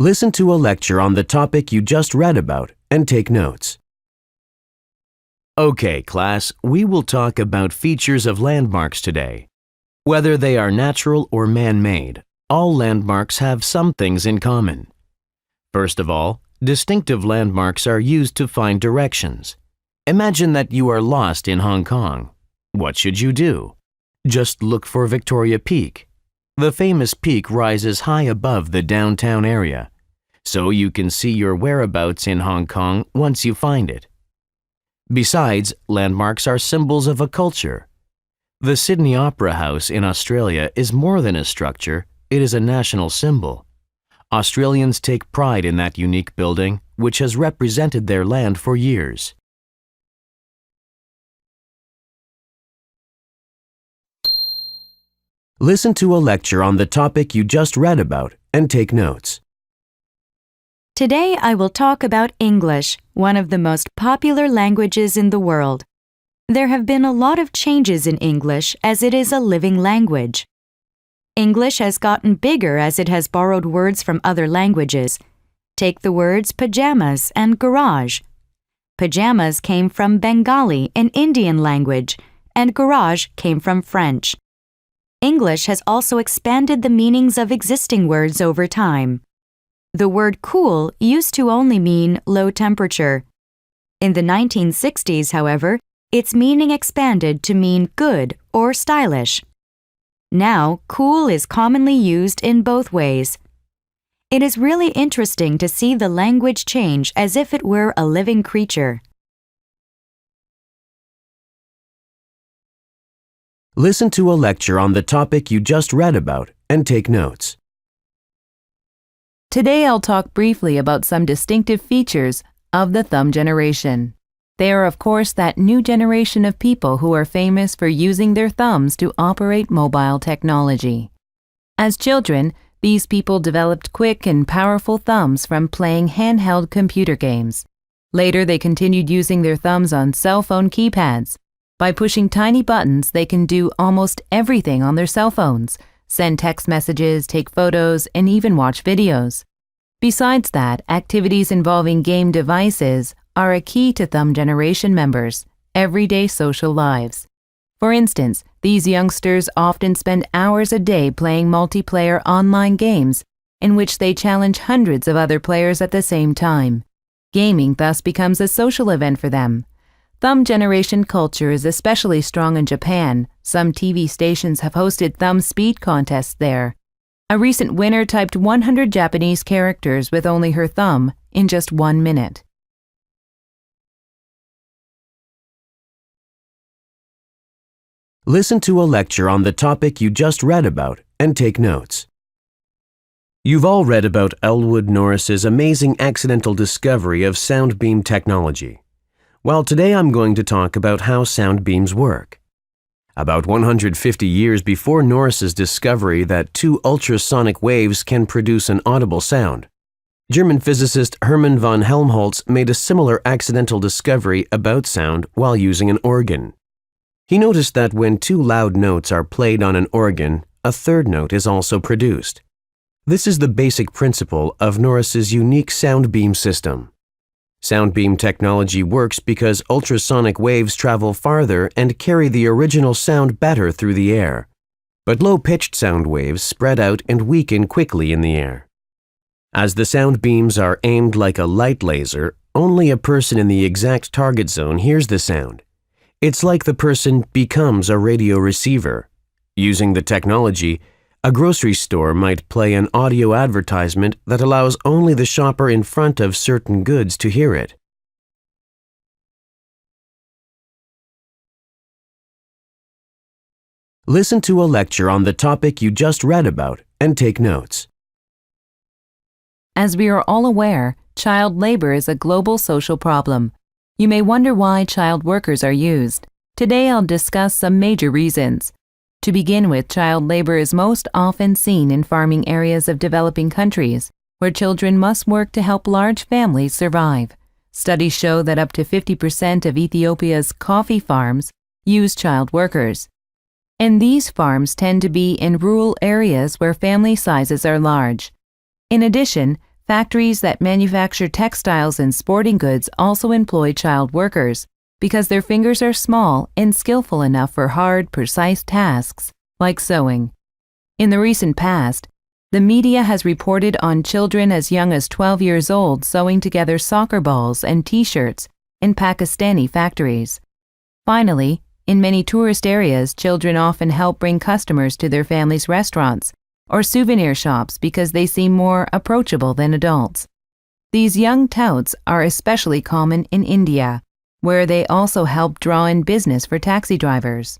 Listen to a lecture on the topic you just read about and take notes. Okay, class, we will talk about features of landmarks today. Whether they are natural or man-made, all landmarks have some things in common. First of all, distinctive landmarks are used to find directions. Imagine that you are lost in Hong Kong. What should you do? Just look for Victoria Peak. The famous peak rises high above the downtown area, so you can see your whereabouts in Hong Kong once you find it. Besides, landmarks are symbols of a culture. The Sydney Opera House in Australia is more than a structure, it is a national symbol. Australians take pride in that unique building, which has represented their land for years. Listen to a lecture on the topic you just read about and take notes. Today I will talk about English, one of the most popular languages in the world. There have been a lot of changes in English as it is a living language. English has gotten bigger as it has borrowed words from other languages. Take the words pajamas and garage. Pajamas came from Bengali, an Indian language, and garage came from French. English has also expanded the meanings of existing words over time. The word cool used to only mean low temperature. In the 1960s, however, its meaning expanded to mean good or stylish. Now, cool is commonly used in both ways. It is really interesting to see the language change as if it were a living creature. Listen to a lecture on the topic you just read about and take notes. Today I'll talk briefly about some distinctive features of the thumb generation. They are, of course, that new generation of people who are famous for using their thumbs to operate mobile technology. As children, these people developed quick and powerful thumbs from playing handheld computer games. Later, they continued using their thumbs on cell phone keypads. By pushing tiny buttons, they can do almost everything on their cell phones, send text messages, take photos, and even watch videos. Besides that, activities involving game devices are a key to thumb generation members' everyday social lives. For instance, these youngsters often spend hours a day playing multiplayer online games in which they challenge hundreds of other players at the same time. Gaming thus becomes a social event for them. Thumb generation culture is especially strong in Japan. Some TV stations have hosted thumb speed contests there. A recent winner typed 100 Japanese characters with only her thumb in just 1 minute. Listen to a lecture on the topic you just read about and take notes. You've all read about Elwood Norris's amazing accidental discovery of sound beam technology. Well, today I'm going to talk about how sound beams work. About 150 years before Norris's discovery that 2 ultrasonic waves can produce an audible sound, German physicist Hermann von Helmholtz made a similar accidental discovery about sound while using an organ. He noticed that when 2 loud notes are played on an organ, a third note is also produced. This is the basic principle of Norris's unique sound beam system. Sound beam technology works because ultrasonic waves travel farther and carry the original sound better through the air. But low-pitched sound waves spread out and weaken quickly in the air. As the sound beams are aimed like a light laser, only a person in the exact target zone hears the sound. It's like the person becomes a radio receiver. Using the technology, a grocery store might play an audio advertisement that allows only the shopper in front of certain goods to hear it. Listen to a lecture on the topic you just read about and take notes. As we are all aware, child labor is a global social problem. You may wonder why child workers are used. Today I'll discuss some major reasons. To begin with, child labor is most often seen in farming areas of developing countries, where children must work to help large families survive. Studies show that up to 50% of Ethiopia's coffee farms use child workers. And these farms tend to be in rural areas where family sizes are large. In addition, Factories that manufacture textiles and sporting goods also employ child workers because their fingers are small and skillful enough for hard, precise tasks like sewing. In the recent past, the media has reported on children as young as 12 years old sewing together soccer balls and T-shirts in Pakistani factories. Finally, in many tourist areas, children often help bring customers to their families' restaurants or souvenir shops because they seem more approachable than adults. These young touts are especially common in India, where they also help draw in business for taxi drivers.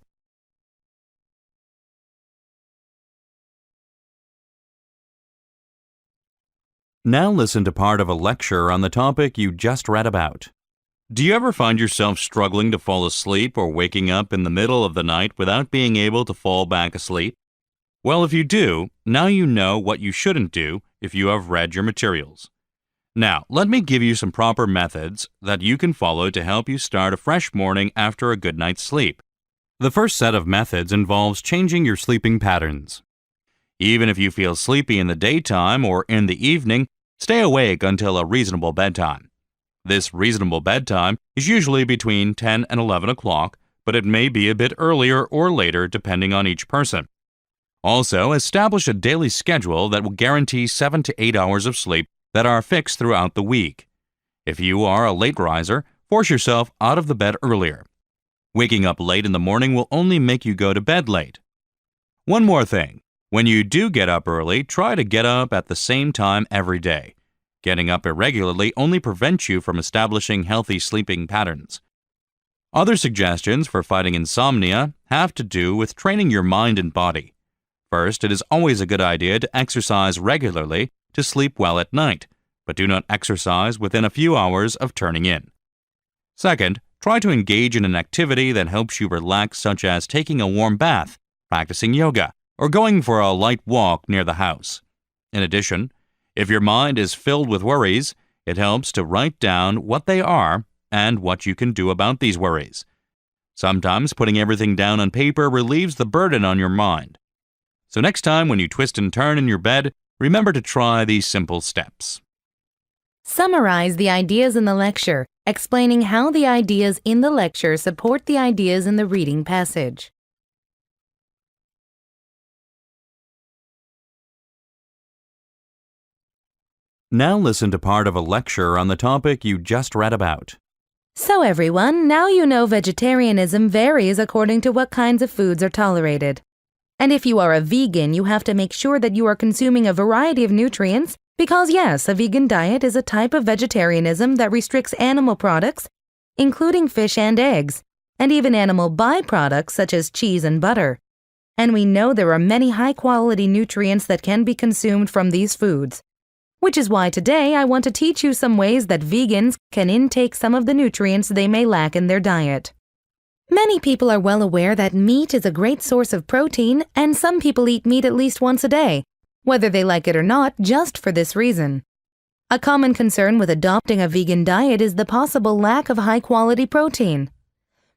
Now listen to part of a lecture on the topic you just read about. Do you ever find yourself struggling to fall asleep or waking up in the middle of the night without being able to fall back asleep? Well, if you do, now you know what you shouldn't do if you have read your materials. Now, let me give you some proper methods that you can follow to help you start a fresh morning after a good night's sleep. The first set of methods involves changing your sleeping patterns. Even if you feel sleepy in the daytime or in the evening, stay awake until a reasonable bedtime. This reasonable bedtime is usually between 10 and 11 o'clock, but it may be a bit earlier or later depending on each person. Also, establish a daily schedule that will guarantee 7 to 8 hours of sleep that are fixed throughout the week. If you are a late riser, force yourself out of the bed earlier. Waking up late in the morning will only make you go to bed late. One more thing. When you do get up early, try to get up at the same time every day. Getting up irregularly only prevents you from establishing healthy sleeping patterns. Other suggestions for fighting insomnia have to do with training your mind and body. First, it is always a good idea to exercise regularly to sleep well at night, but do not exercise within a few hours of turning in. Second, try to engage in an activity that helps you relax, such as taking a warm bath, practicing yoga, or going for a light walk near the house. In addition, if your mind is filled with worries, it helps to write down what they are and what you can do about these worries. Sometimes putting everything down on paper relieves the burden on your mind. So next time when you twist and turn in your bed, remember to try these simple steps. Summarize the ideas in the lecture, explaining how the ideas in the lecture support the ideas in the reading passage. Now listen to part of a lecture on the topic you just read about. So everyone, now you know vegetarianism varies according to what kinds of foods are tolerated. And if you are a vegan, you have to make sure that you are consuming a variety of nutrients because yes, a vegan diet is a type of vegetarianism that restricts animal products, including fish and eggs, and even animal byproducts such as cheese and butter. And we know there are many high-quality nutrients that can be consumed from these foods, which is why today I want to teach you some ways that vegans can intake some of the nutrients they may lack in their diet. Many people are well aware that meat is a great source of protein, and some people eat meat at least once a day, whether they like it or not, just for this reason. A common concern with adopting a vegan diet is the possible lack of high-quality protein.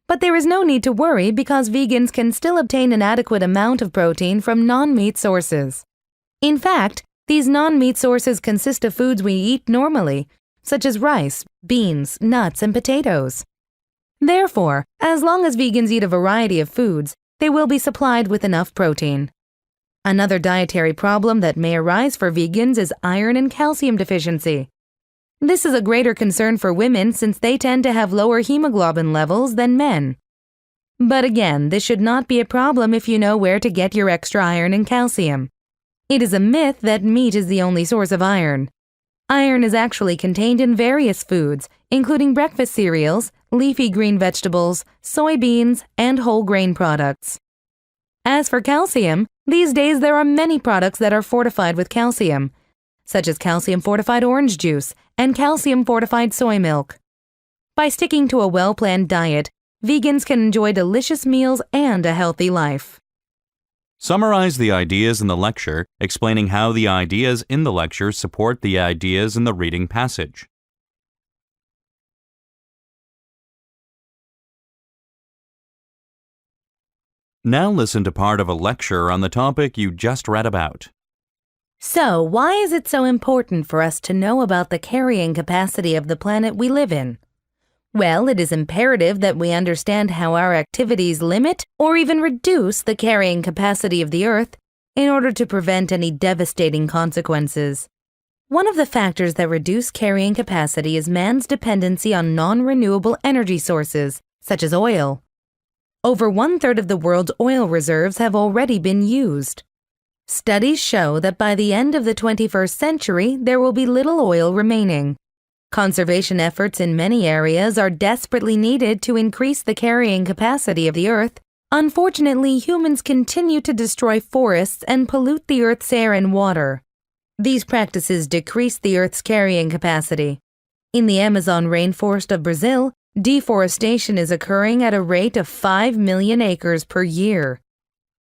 But there is no need to worry because vegans can still obtain an adequate amount of protein from non-meat sources. In fact, these non-meat sources consist of foods we eat normally, such as rice, beans, nuts, and potatoes. Therefore, as long as vegans eat a variety of foods, they will be supplied with enough protein. Another dietary problem that may arise for vegans is iron and calcium deficiency. This is a greater concern for women since they tend to have lower hemoglobin levels than men. But again, this should not be a problem if you know where to get your extra iron and calcium. It is a myth that meat is the only source of iron. Iron is actually contained in various foods, including breakfast cereals, leafy green vegetables, soybeans, and whole grain products. As for calcium, these days there are many products that are fortified with calcium, such as calcium-fortified orange juice and calcium-fortified soy milk. By sticking to a well-planned diet, vegans can enjoy delicious meals and a healthy life. Summarize the ideas in the lecture, explaining how the ideas in the lecture support the ideas in the reading passage. Now listen to part of a lecture on the topic you just read about. So, why is it so important for us to know about the carrying capacity of the planet we live in? Well, it is imperative that we understand how our activities limit or even reduce the carrying capacity of the Earth in order to prevent any devastating consequences. One of the factors that reduce carrying capacity is man's dependency on non-renewable energy sources, such as oil. Over 1/3 of the world's oil reserves have already been used. Studies show that by the end of the 21st century, there will be little oil remaining. Conservation efforts in many areas are desperately needed to increase the carrying capacity of the Earth. Unfortunately, humans continue to destroy forests and pollute the Earth's air and water. These practices decrease the Earth's carrying capacity. In the Amazon rainforest of Brazil, deforestation is occurring at a rate of 5 million acres per year.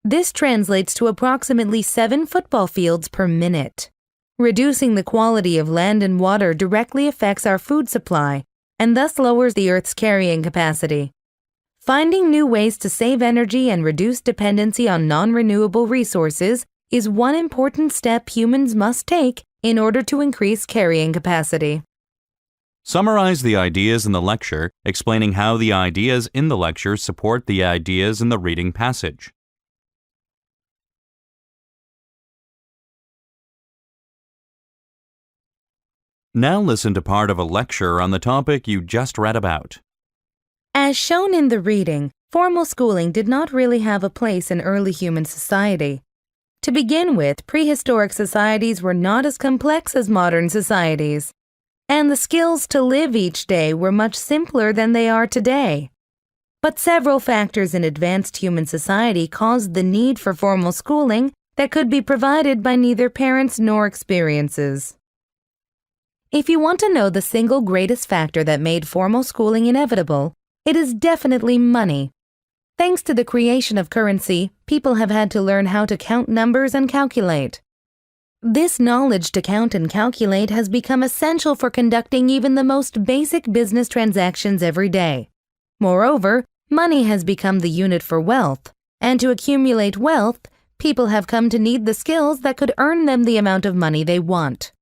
This translates to approximately 7 football fields per minute. Reducing the quality of land and water directly affects our food supply and thus lowers the Earth's carrying capacity. Finding new ways to save energy and reduce dependency on non-renewable resources is one important step humans must take in order to increase carrying capacity. Summarize the ideas in the lecture, explaining how the ideas in the lecture support the ideas in the reading passage. Now listen to part of a lecture on the topic you just read about. As shown in the reading, formal schooling did not really have a place in early human society. To begin with, prehistoric societies were not as complex as modern societies, and the skills to live each day were much simpler than they are today. But several factors in advanced human society caused the need for formal schooling that could be provided by neither parents nor experiences. If you want to know the single greatest factor that made formal schooling inevitable, it is definitely money. Thanks to the creation of currency, people have had to learn how to count numbers and calculate. This knowledge to count and calculate has become essential for conducting even the most basic business transactions every day. Moreover, money has become the unit for wealth, and to accumulate wealth, people have come to need the skills that could earn them the amount of money they want.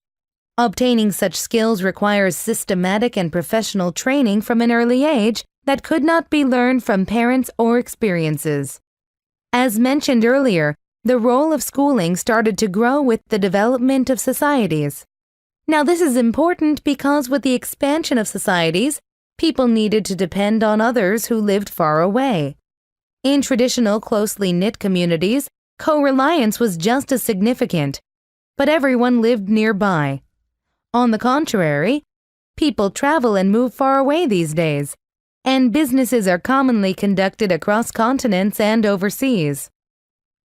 Obtaining such skills requires systematic and professional training from an early age that could not be learned from parents or experiences. As mentioned earlier, the role of schooling started to grow with the development of societies. Now, this is important because with the expansion of societies, people needed to depend on others who lived far away. In traditional, closely knit communities, co-reliance was just as significant, but everyone lived nearby. On the contrary, people travel and move far away these days, and businesses are commonly conducted across continents and overseas.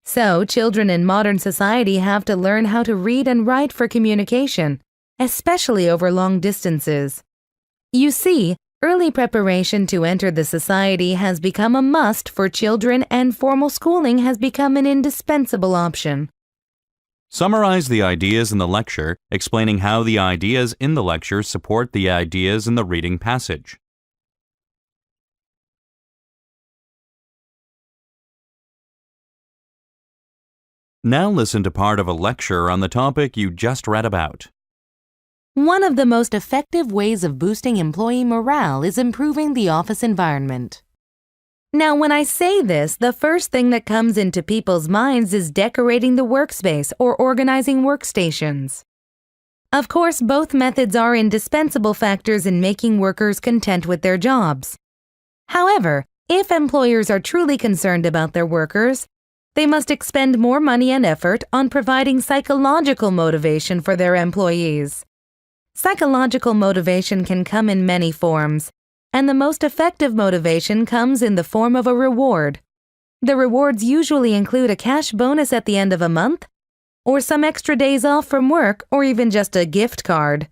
So, children in modern society have to learn how to read and write for communication, especially over long distances. You see, early preparation to enter the society has become a must for children, and formal schooling has become an indispensable option. Summarize the ideas in the lecture, explaining how the ideas in the lecture support the ideas in the reading passage. Now listen to part of a lecture on the topic you just read about. One of the most effective ways of boosting employee morale is improving the office environment. Now, when I say this, the first thing that comes into people's minds is decorating the workspace or organizing workstations. Of course, both methods are indispensable factors in making workers content with their jobs. However, if employers are truly concerned about their workers, they must expend more money and effort on providing psychological motivation for their employees. Psychological motivation can come in many forms, and the most effective motivation comes in the form of a reward. The rewards usually include a cash bonus at the end of a month, or some extra days off from work, or even just a gift card.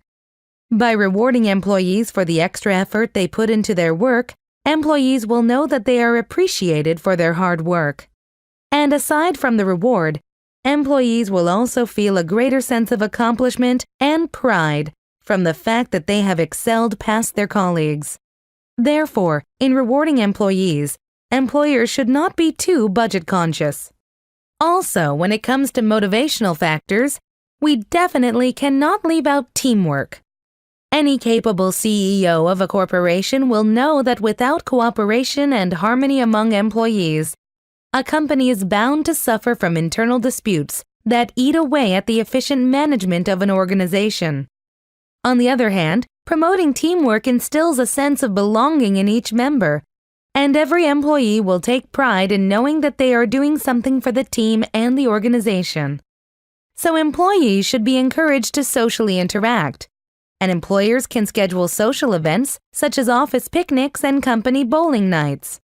By rewarding employees for the extra effort they put into their work, employees will know that they are appreciated for their hard work. And aside from the reward, employees will also feel a greater sense of accomplishment and pride from the fact that they have excelled past their colleagues. Therefore, in rewarding employees, employers should not be too budget conscious. Also, when it comes to motivational factors, we definitely cannot leave out teamwork. Any capable CEO of a corporation will know that without cooperation and harmony among employees, a company is bound to suffer from internal disputes that eat away at the efficient management of an organization. On the other hand, promoting teamwork instills a sense of belonging in each member, and every employee will take pride in knowing that they are doing something for the team and the organization. So employees should be encouraged to socially interact, and employers can schedule social events such as office picnics and company bowling nights.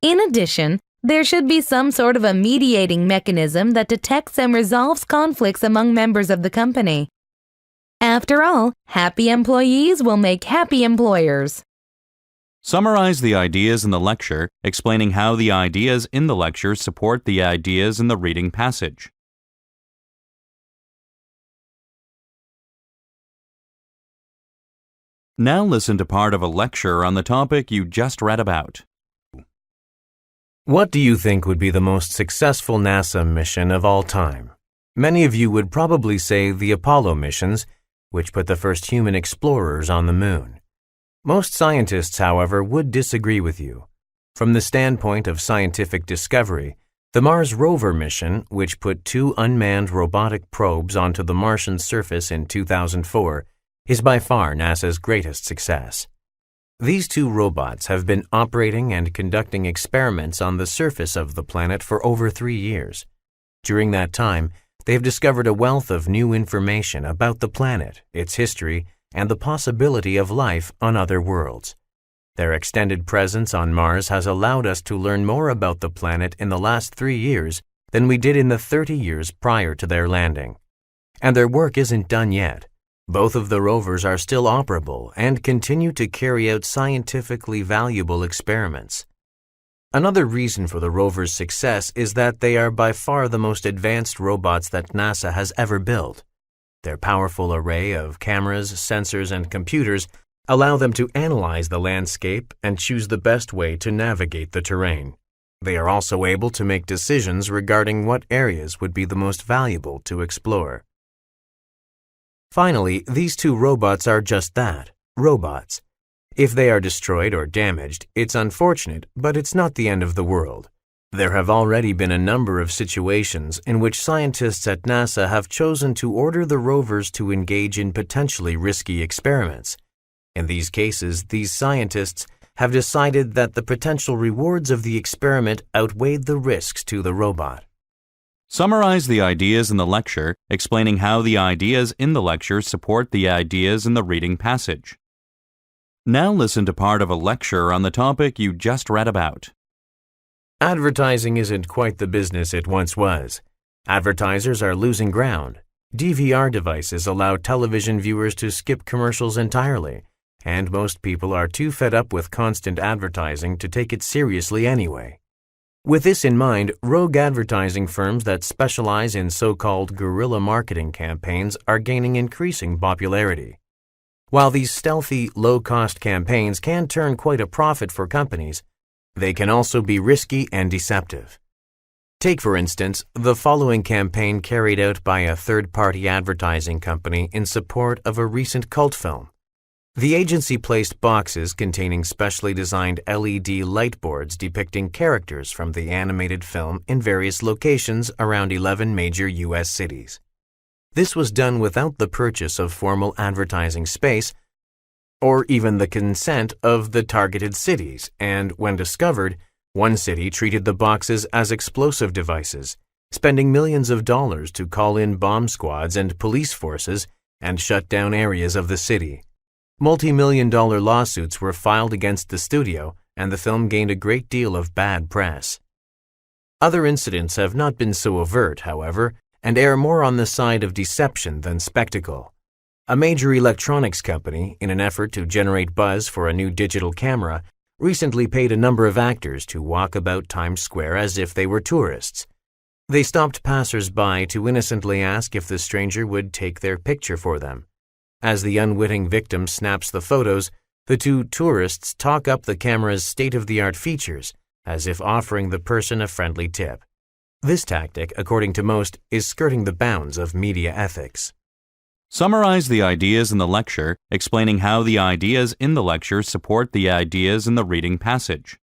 In addition, there should be some sort of a mediating mechanism that detects and resolves conflicts among members of the company. After all, happy employees will make happy employers. Summarize the ideas in the lecture, explaining how the ideas in the lecture support the ideas in the reading passage. Now listen to part of a lecture on the topic you just read about. What do you think would be the most successful NASA mission of all time? Many of you would probably say the Apollo missions, which put the first human explorers on the moon. Most scientists, however, would disagree with you. From the standpoint of scientific discovery, the Mars rover mission, which put 2 unmanned robotic probes onto the Martian surface in 2004, is by far NASA's greatest success. These 2 robots have been operating and conducting experiments on the surface of the planet for over 3 years. During that time, they have discovered a wealth of new information about the planet, its history, and the possibility of life on other worlds. Their extended presence on Mars has allowed us to learn more about the planet in the last 3 years than we did in the 30 years prior to their landing. And their work isn't done yet. Both of the rovers are still operable and continue to carry out scientifically valuable experiments. Another reason for the rovers' success is that they are by far the most advanced robots that NASA has ever built. Their powerful array of cameras, sensors, and computers allow them to analyze the landscape and choose the best way to navigate the terrain. They are also able to make decisions regarding what areas would be the most valuable to explore. Finally, these 2 robots are just that, robots. If they are destroyed or damaged, it's unfortunate, but it's not the end of the world. There have already been a number of situations in which scientists at NASA have chosen to order the rovers to engage in potentially risky experiments. In these cases, these scientists have decided that the potential rewards of the experiment outweighed the risks to the robot. Summarize the ideas in the lecture, explaining how the ideas in the lecture support the ideas in the reading passage. Now listen to part of a lecture on the topic you just read about. Advertising isn't quite the business it once was. Advertisers are losing ground. DVR devices allow television viewers to skip commercials entirely, and most people are too fed up with constant advertising to take it seriously anyway. With this in mind, rogue advertising firms that specialize in so-called guerrilla marketing campaigns are gaining increasing popularity. While these stealthy, low-cost campaigns can turn quite a profit for companies, they can also be risky and deceptive. Take, for instance, the following campaign carried out by a third-party advertising company in support of a recent cult film. The agency placed boxes containing specially designed LED light boards depicting characters from the animated film in various locations around 11 major U.S. cities. This was done without the purchase of formal advertising space or even the consent of the targeted cities, and when discovered, one city treated the boxes as explosive devices, spending millions of dollars to call in bomb squads and police forces and shut down areas of the city. Multi-million-dollar lawsuits were filed against the studio, and the film gained a great deal of bad press. Other incidents have not been so overt, however, and err more on the side of deception than spectacle. A major electronics company, in an effort to generate buzz for a new digital camera, recently paid a number of actors to walk about Times Square as if they were tourists. They stopped passers-by to innocently ask if the stranger would take their picture for them. As the unwitting victim snaps the photos, the 2 tourists talk up the camera's state-of-the-art features, as if offering the person a friendly tip. This tactic, according to most, is skirting the bounds of media ethics. Summarize the ideas in the lecture, explaining how the ideas in the lecture support the ideas in the reading passage.